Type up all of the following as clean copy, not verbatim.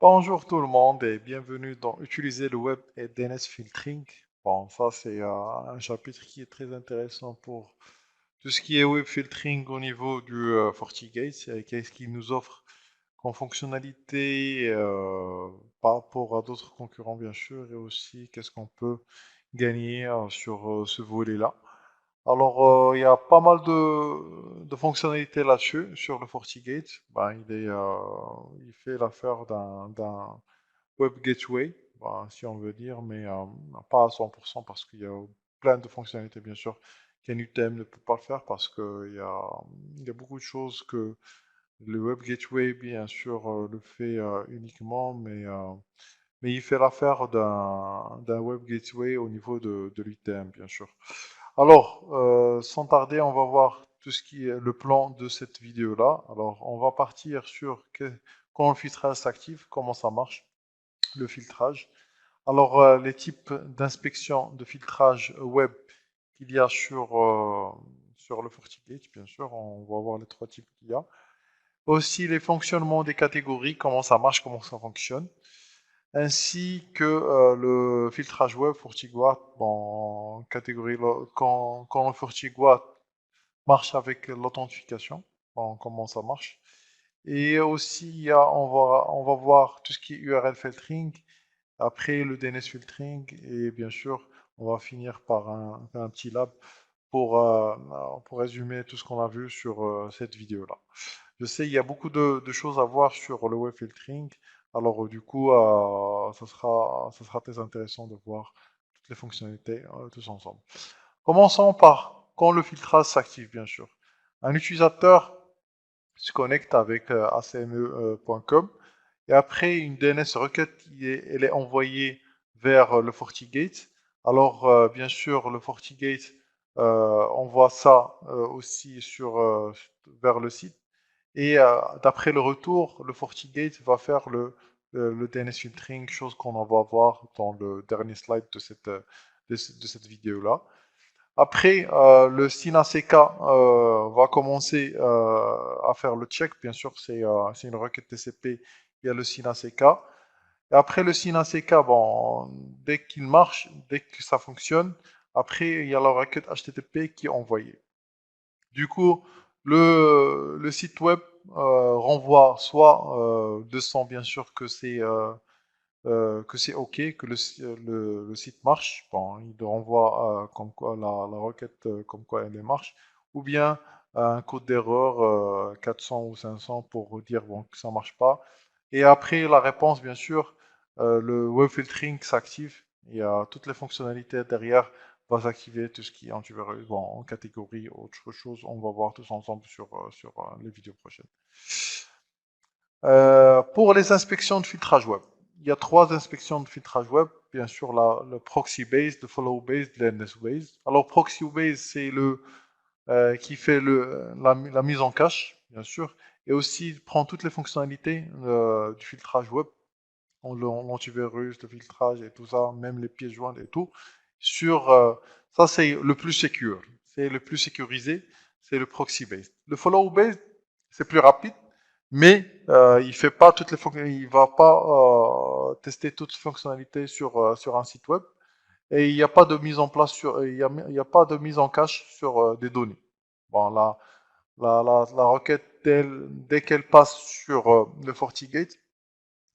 Bonjour tout le monde et bienvenue dans Utiliser le web et DNS filtering. Bon, ça c'est un chapitre qui est très intéressant pour tout ce qui est web filtering au niveau du FortiGate et qu'est-ce qu'il nous offre comme fonctionnalité par rapport à d'autres concurrents bien sûr et aussi qu'est-ce qu'on peut gagner sur ce volet-là. Alors, il y a pas mal de fonctionnalités là-dessus, sur le FortiGate. Ben, il fait l'affaire d'un web gateway, ben, si on veut dire, mais pas à 100% parce qu'il y a plein de fonctionnalités, bien sûr, qu'NUTM ne peut pas faire parce qu'il y a beaucoup de choses que le web gateway, bien sûr, le fait uniquement, mais il fait l'affaire d'un web gateway au niveau de l'UTM, bien sûr. Alors, sans tarder, on va voir tout ce qui est le plan de cette vidéo-là. Alors, on va partir sur quand le filtrage s'active, comment ça marche, le filtrage. Alors, les types d'inspection de filtrage web qu'il y a sur le FortiGate, bien sûr, on va voir les trois types qu'il y a. Aussi, les fonctionnements des catégories, comment ça marche, comment ça fonctionne ainsi que le filtrage web FortiGuard en catégorie quand le FortiGuard marche avec l'authentification, bon, comment ça marche. Et aussi, on va voir tout ce qui est URL filtering, après le DNS filtering, et bien sûr, on va finir par un petit lab pour résumer tout ce qu'on a vu sur cette vidéo-là. Je sais, il y a beaucoup de choses à voir sur le web filtering. Alors, du coup, ça sera très intéressant de voir toutes les fonctionnalités tous ensemble. Commençons par quand le filtrage s'active, bien sûr. Un utilisateur se connecte avec acme.com et après une DNS requête, elle est envoyée vers le FortiGate. Alors, bien sûr, le FortiGate envoie ça aussi vers le site. Et d'après le retour, le FortiGate va faire le DNS filtering, chose qu'on va voir dans le dernier slide de cette vidéo-là. Après, le SYNACK va commencer à faire le check. Bien sûr, c'est une requête TCP. Il y a le SYNACK. Et après le SYNACK, bon, dès qu'il marche, dès que ça fonctionne, après, il y a la requête HTTP qui est envoyée. Du coup, le site web renvoie soit 200 bien sûr que c'est OK, que le site marche. Bon, il renvoie comme quoi la requête comme quoi elle marche, ou bien un code d'erreur 400 ou 500 pour dire bon, que ça marche pas. Et après la réponse, bien sûr, le web filtering s'active. Il y a toutes les fonctionnalités derrière va s'activer tout ce qui est antivirus, bon, en catégorie, autre chose, on va voir tous ensemble sur les vidéos prochaines. Pour les inspections de filtrage web, il y a trois inspections de filtrage web. Bien sûr, le proxy based, le follow based, le DNS based. Alors, proxy based, c'est le qui fait la mise en cache, bien sûr, et aussi prend toutes les fonctionnalités du filtrage web, l'antivirus, le filtrage et tout ça, même les pièces jointes et tout. Ça, c'est le plus secure, c'est le plus sécurisé, c'est le proxy based. Le follow based, c'est plus rapide, mais il fait pas toutes les il va pas tester toutes les fonctionnalités sur un site web et il n'y a pas de mise en place il y a pas de mise en cache sur des données. Bon, la requête, dès qu'elle passe sur le FortiGate,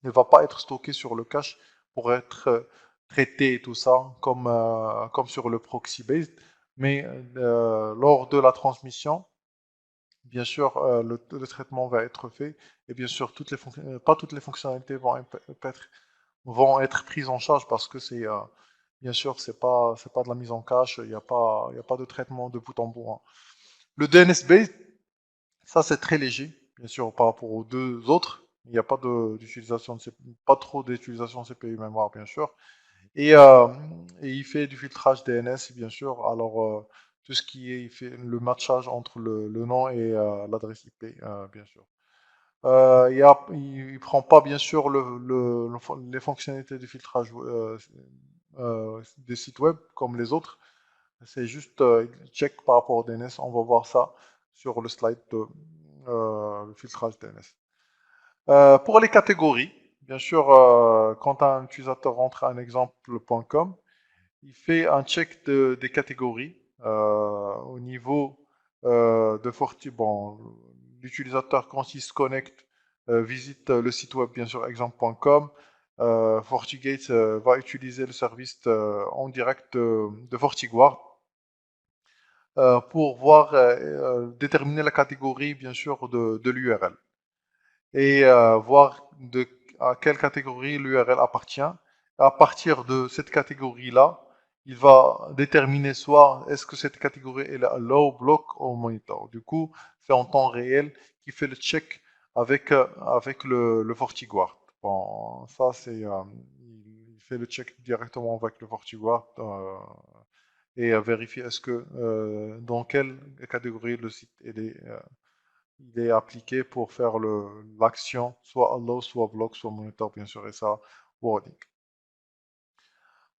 ne va pas être stockée sur le cache pour être traitée et tout ça comme sur le proxy based, mais lors de la transmission, bien sûr, le traitement va être fait et bien sûr, pas toutes les fonctionnalités vont être prises en charge parce que bien sûr, c'est pas de la mise en cache, il y a pas de traitement de bout en bout, hein. Le DNS-based, ça c'est très léger, bien sûr, par rapport aux deux autres. Il n'y a pas trop d'utilisation de CPU mémoire, bien sûr. Et, euh, et il fait du filtrage DNS, bien sûr. Alors, tout ce qui est, il fait le matchage entre le nom et l'adresse IP, bien sûr. Il prend pas, bien sûr, les fonctionnalités de filtrage des sites web comme les autres. C'est juste check par rapport au DNS. On va voir ça sur le slide de le filtrage DNS. Pour les catégories, bien sûr, quand un utilisateur rentre à un exemple.com, il fait un check des catégories au niveau de Forti. Bon, l'utilisateur, quand il se connecte, visite le site web, bien sûr, exemple.com. FortiGate va utiliser le service en direct de FortiGuard pour voir, déterminer la catégorie, bien sûr, de l'URL et voir à quelle catégorie l'URL appartient. À partir de cette catégorie-là, il va déterminer soit est-ce que cette catégorie est low, block ou monitor. Du coup, c'est en temps réel qui fait le check avec le FortiGuard. Bon, ça c'est, il fait le check directement avec le FortiGuard et vérifier est-ce que dans quelle catégorie le site il est appliqué pour faire l'action, soit allow, soit block, soit monitor, bien sûr, et ça, warning.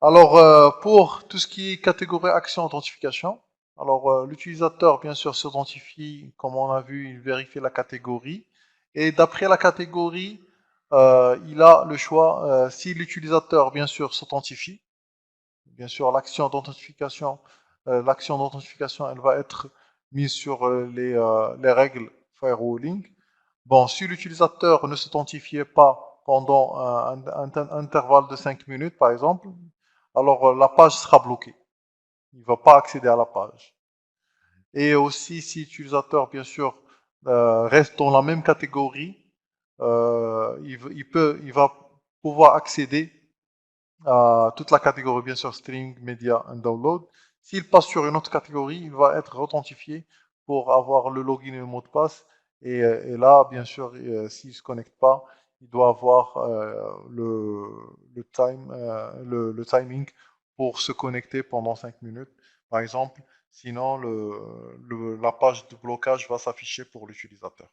Alors, pour tout ce qui est catégorie action authentification, alors l'utilisateur, bien sûr, s'authentifie, comme on a vu, il vérifie la catégorie, et d'après la catégorie, il a le choix, si l'utilisateur, bien sûr, s'authentifie, bien sûr, l'action d'authentification, elle va être mise sur les règles firewalling. Bon, si l'utilisateur ne s'authentifiait pas pendant un intervalle de 5 minutes, par exemple, alors la page sera bloquée. Il ne va pas accéder à la page. Et aussi, si l'utilisateur, bien sûr, reste dans la même catégorie, il va pouvoir accéder à toute la catégorie, bien sûr, streaming, media and download. S'il passe sur une autre catégorie, il va être authentifié pour avoir le login et le mot de passe. Et là, bien sûr, s'il ne se connecte pas, il doit avoir le timing pour se connecter pendant 5 minutes, par exemple. Sinon, la page de blocage va s'afficher pour l'utilisateur.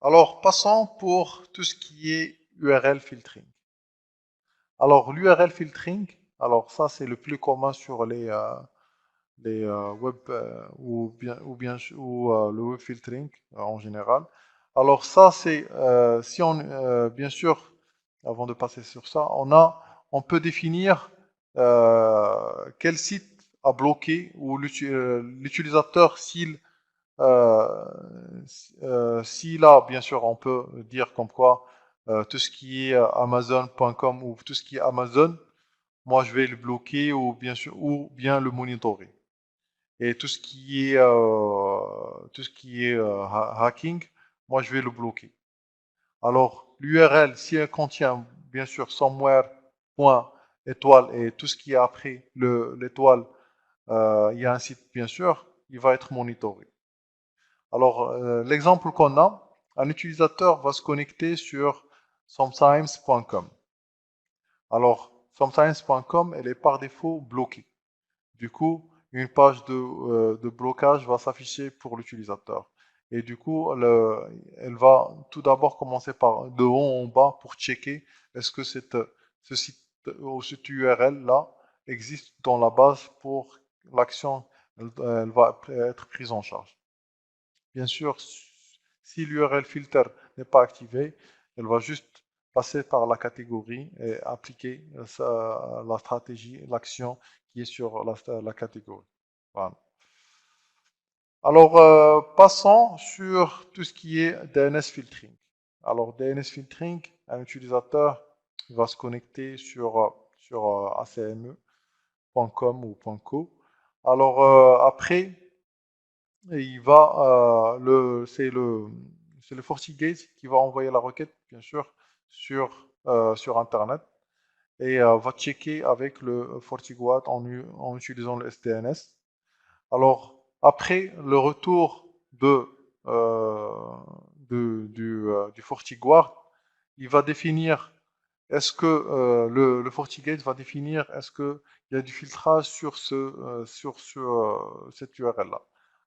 Alors, passons pour tout ce qui est URL filtering. Alors, l'URL filtering, alors ça c'est le plus commun sur les web ou le web filtering en général. Alors ça c'est si on bien sûr avant de passer sur ça, on peut définir quel site a bloqué ou l'utilisateur euh, s'il a bien sûr on peut dire comme quoi tout ce qui est Amazon.com ou tout ce qui est Amazon, moi je vais le bloquer ou bien le monitorer. Et tout ce qui est hacking, moi je vais le bloquer. Alors l'URL, si elle contient bien sûr somewhere, point, étoile et tout ce qui est après l'étoile, il y a un site bien sûr, il va être monitoré. Alors l'exemple qu'on a, un utilisateur va se connecter sur sometimes.com. Alors, sometimes.com, elle est par défaut bloquée. Du coup, une page de blocage va s'afficher pour l'utilisateur. Et du coup, elle va tout d'abord commencer par de haut en bas pour checker est-ce que ce site ou cette URL-là existe dans la base pour l'action, elle va être prise en charge. Bien sûr, si l'URL filter n'est pas activé, elle va juste passer par la catégorie et appliquer la stratégie, l'action qui est sur la catégorie. Voilà. Alors, passons sur tout ce qui est DNS filtering. Alors, DNS filtering, un utilisateur va se connecter sur acme.com ou .co. Alors, après, et c'est le FortiGate qui va envoyer la requête, bien sûr, sur Internet et va checker avec le FortiGuard en utilisant le SDNS. Alors, après le retour du FortiGuard, il va définir est-ce que le FortiGate va définir est-ce qu'il y a du filtrage sur cette URL-là.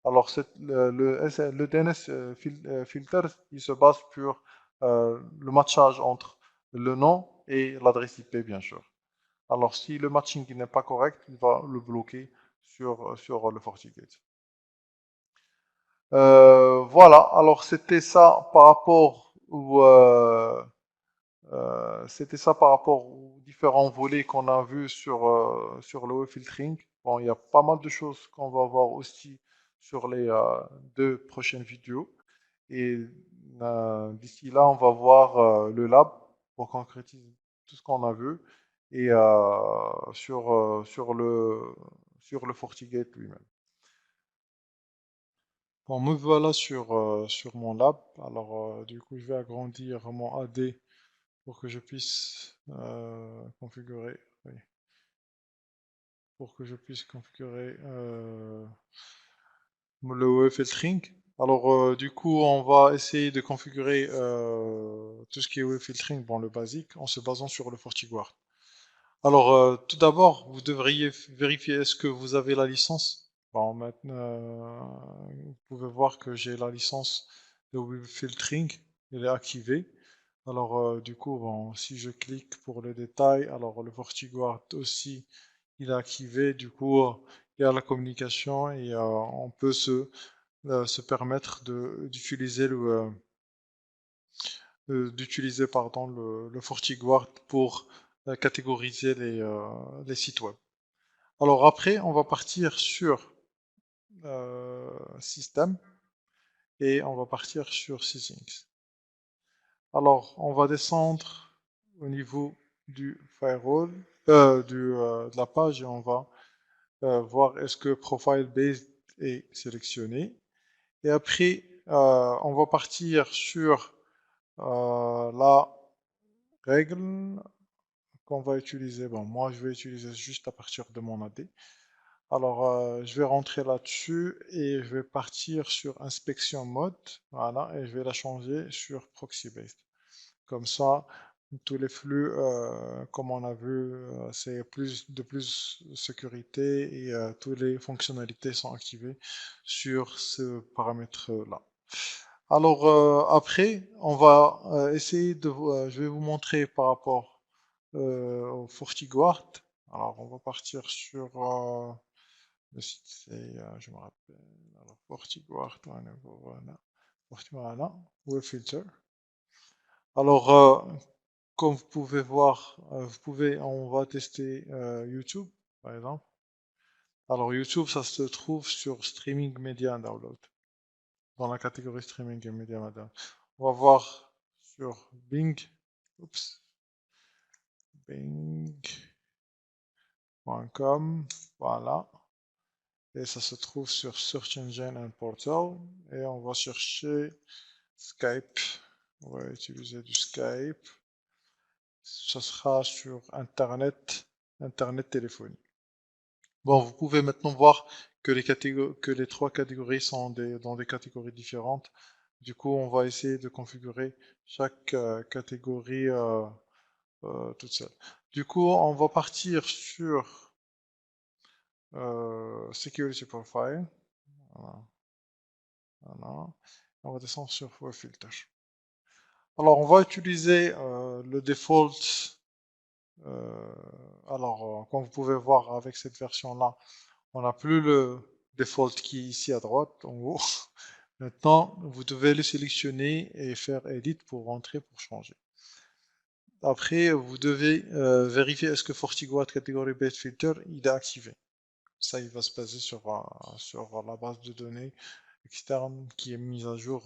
Alors, le DNS filter, il se base sur le matchage entre le nom et l'adresse IP, bien sûr. Alors, si le matching n'est pas correct, il va le bloquer sur le FortiGate. Voilà, alors c'était ça par rapport C'était ça par rapport aux différents volets qu'on a vus sur le web filtering. Bon, il y a pas mal de choses qu'on va voir aussi sur les deux prochaines vidéos. Et d'ici là, on va voir le lab pour concrétiser tout ce qu'on a vu et sur le FortiGate lui-même. Bon, me voilà sur mon lab. Alors, du coup, je vais agrandir mon AD pour que je puisse configurer, oui, pour que je puisse configurer le web filtering. Alors, du coup, on va essayer de configurer tout ce qui est web filtering, bon, le basique, en se basant sur le FortiGuard. Alors, tout d'abord, vous devriez vérifier est-ce que vous avez la licence. Bon, maintenant, vous pouvez voir que j'ai la licence de web filtering, elle est activée. Alors, du coup, bon, si je clique pour le détail, alors le FortiGuard aussi, il est activé. Du coup, il y a la communication et on peut se permettre d'utiliser pardon, le FortiGuard pour catégoriser les sites web. Alors après, on va partir sur Système et on va partir sur Settings. Alors, on va descendre au niveau du firewall, de la page et on va voir est-ce que Profile Based est sélectionné. Et après, on va partir sur la règle qu'on va utiliser. Bon, moi, je vais utiliser juste à partir de mon AD. Alors, je vais rentrer là-dessus et je vais partir sur Inspection Mode. Voilà, et je vais la changer sur Proxy Based. Comme ça, tous les flux, comme on a vu, c'est plus sécurité et toutes les fonctionnalités sont activées sur ce paramètre-là. Alors après, on va essayer je vais vous montrer par rapport au FortiGuard. Alors on va partir sur le site, je me rappelle, alors FortiGuard, voilà, voilà, Web Filter. Alors comme vous pouvez voir, on va tester YouTube, par exemple. Alors YouTube, ça se trouve sur Streaming Media and Download, dans la catégorie Streaming et Media and Download. On va voir sur Bing, oups, Bing.com, voilà. Et ça se trouve sur Search Engine and Portal. Et on va chercher Skype. On va utiliser du Skype. Ça sera sur Internet téléphonie. Bon, vous pouvez maintenant voir que les trois catégories sont dans des catégories différentes. Du coup, on va essayer de configurer chaque catégorie toute seule. Du coup, on va partir sur Security Profile. Voilà. Voilà. On va descendre sur Web Filter. Alors, on va utiliser le default. Alors, comme vous pouvez voir avec cette version-là, on n'a plus le default qui est ici à droite, en haut. Maintenant, vous devez le sélectionner et faire Edit pour rentrer, pour changer. Après, vous devez vérifier est-ce que FortiGuard Category Based Filter il est activé. Ça, il va se baser sur la base de données externe qui est mise à jour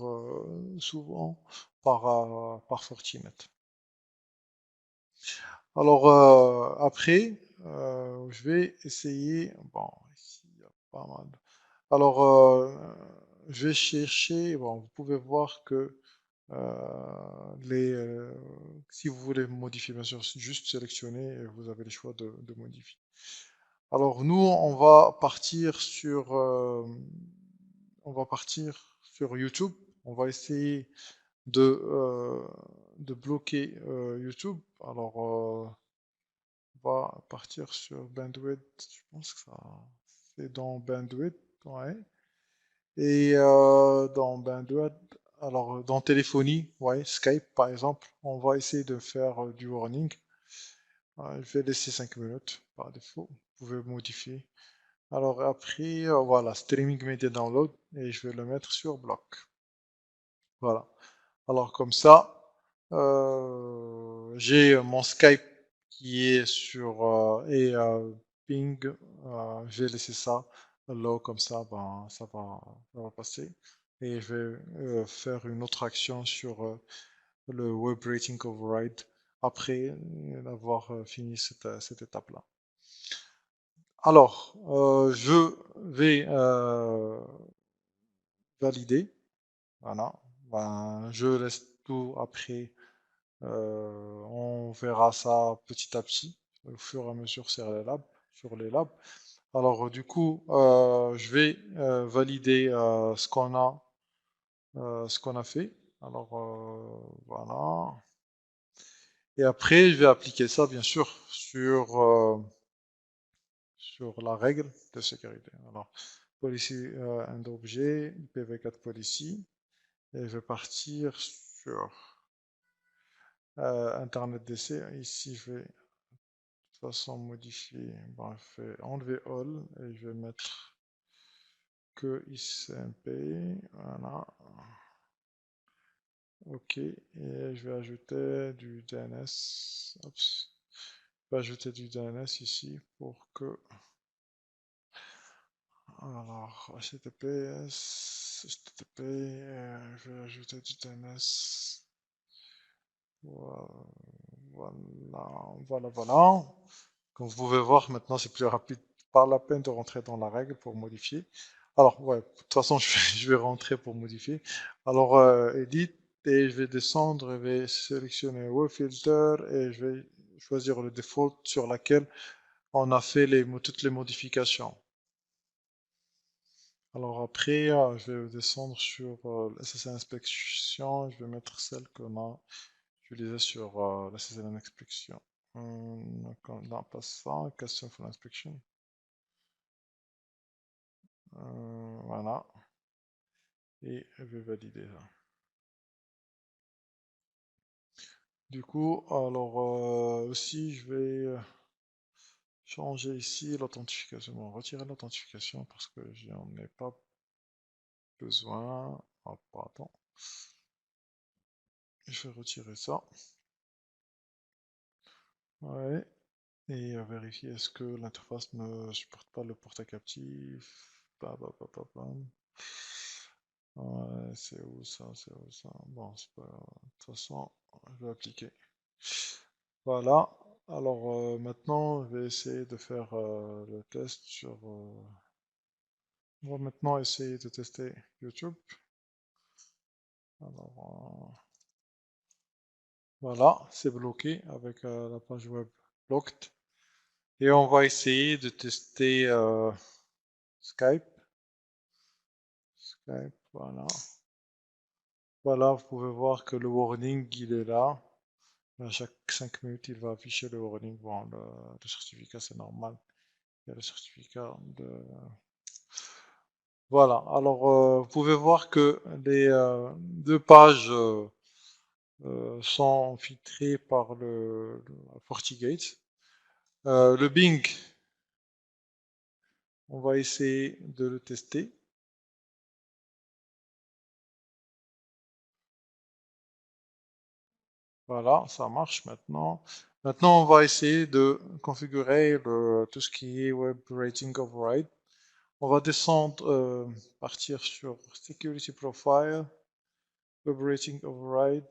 souvent par Fortinet. Alors après, je vais essayer. Bon, ici il y a pas mal. Alors, je vais chercher. Bon, vous pouvez voir que si vous voulez modifier, bien sûr, c'est juste sélectionner et vous avez le choix de modifier. Alors nous, on va partir sur YouTube. On va essayer de bloquer YouTube. Alors, on va partir sur Bandwidth. Je pense que ça, c'est dans Bandwidth, ouais. Et dans Bandwidth, alors dans téléphonie, ouais, Skype par exemple, on va essayer de faire du warning. Je vais laisser 5 minutes par défaut. Vous pouvez modifier. Alors après, voilà, Streaming Media Download et je vais le mettre sur bloc. Voilà. Alors comme ça, j'ai mon Skype qui est sur et Ping, je vais laisser ça là comme ça, ben, ça va passer. Et je vais faire une autre action sur le Web Rating Override après avoir fini cette étape-là. Alors, je vais valider. Voilà. Ben, je laisse tout après. On verra ça petit à petit, au fur et à mesure sur les labs. Alors, du coup, je vais valider ce qu'on a fait. Alors, voilà. Et après, je vais appliquer ça, bien sûr, sur la règle de sécurité. Alors, policy and objet, IPv4 policy. Et je vais partir sur Internet DC. Ici, je vais de toute façon modifier. Bon, je vais enlever all et je vais mettre que ICMP. Voilà. OK. Et je vais ajouter du DNS. Oups. Je vais ajouter du DNS ici pour que. Alors, HTTP, je vais ajouter du DNS. Voilà, voilà. Comme vous pouvez voir, maintenant c'est plus rapide. Pas la peine de rentrer dans la règle pour modifier. Alors, ouais, de toute façon, je vais rentrer pour modifier. Alors, Edit, et je vais descendre, je vais sélectionner Web Filter et je vais choisir le default sur laquelle on a fait toutes les modifications. Alors après, je vais descendre sur SSL Inspection, je vais mettre celle qu'on a utilisée sur la SSL Inspection. Non, pas ça, Custom for Inspection. Voilà, et je vais valider ça. Du coup, alors aussi, je vais changer ici l'authentification. Bon, retirer l'authentification parce que j'en ai pas besoin. Ah, pardon. Je vais retirer ça. Ouais. Et vérifier est-ce que l'interface ne supporte pas le portail captif. Bam. Ouais, c'est où ça, c'est où ça. Bon, c'est pas grave. De toute façon, je vais appliquer. Voilà. Alors maintenant, je vais essayer de faire le test sur. On va maintenant essayer de tester YouTube. Alors voilà, c'est bloqué avec la page web blocked. Et on va essayer de tester Skype. Skype, voilà. Voilà, vous pouvez voir que le warning, il est là. À chaque 5 minutes, il va afficher le warning. Bon, le certificat, c'est normal. Il y a le certificat de. Voilà, alors vous pouvez voir que les deux pages sont filtrées par le FortiGate. Le Bing, on va essayer de le tester. Voilà, ça marche maintenant. Maintenant, on va essayer de configurer tout ce qui est Web Rating Override. On va descendre, partir sur Security Profile, Web Rating Override,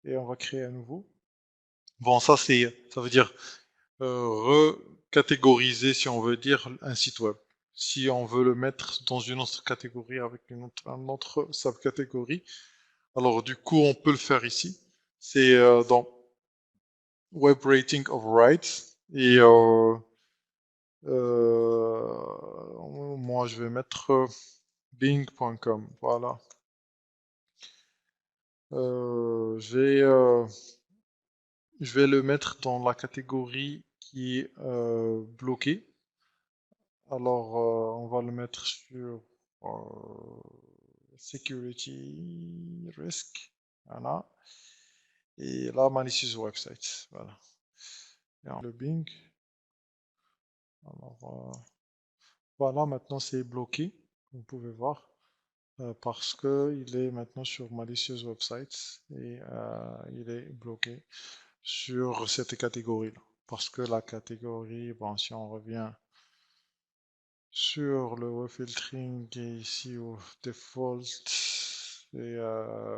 et on va créer un nouveau. Bon, ça veut dire recatégoriser, si on veut dire, un site web. Si on veut le mettre dans une autre catégorie avec un autre subcatégorie, alors du coup, on peut le faire ici. C'est dans Web Rating Override. Et moi, je vais mettre bing.com. Voilà. Je vais le mettre dans la catégorie qui est bloquée. Alors, on va le mettre sur euh, Security Risk. Voilà. Et là, Malicious Websites. Voilà. Et le Bing. Alors, voilà, maintenant c'est bloqué, vous pouvez voir, parce que il est maintenant sur Malicious Websites et il est bloqué. sur cette catégorie-là. Parce que la catégorie, bon, si on revient sur le web filtering et ici au default, et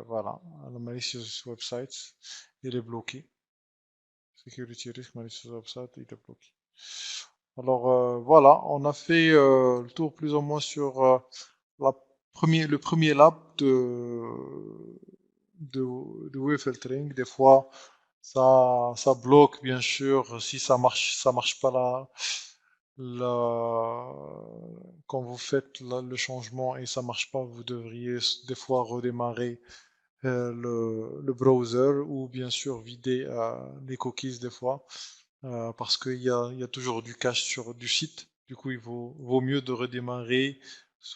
voilà, le malicious website, il est bloqué. Security risk malicious website, il est bloqué. Alors voilà, on a fait le tour plus ou moins sur le premier lab de web filtering. Des fois, ça bloque, bien sûr, si ça marche pas là, quand vous faites le changement et ça marche pas, vous devriez des fois redémarrer le browser ou bien sûr vider les cookies des fois parce il y a toujours du cache sur du site. Du coup, vaut mieux de redémarrer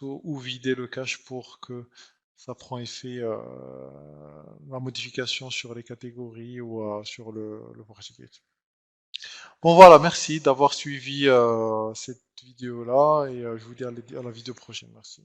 ou vider le cache pour que ça prend effet la modification sur les catégories ou sur le FortiGate. Bon voilà, merci d'avoir suivi cette vidéo-là et je vous dis à la vidéo prochaine. Merci.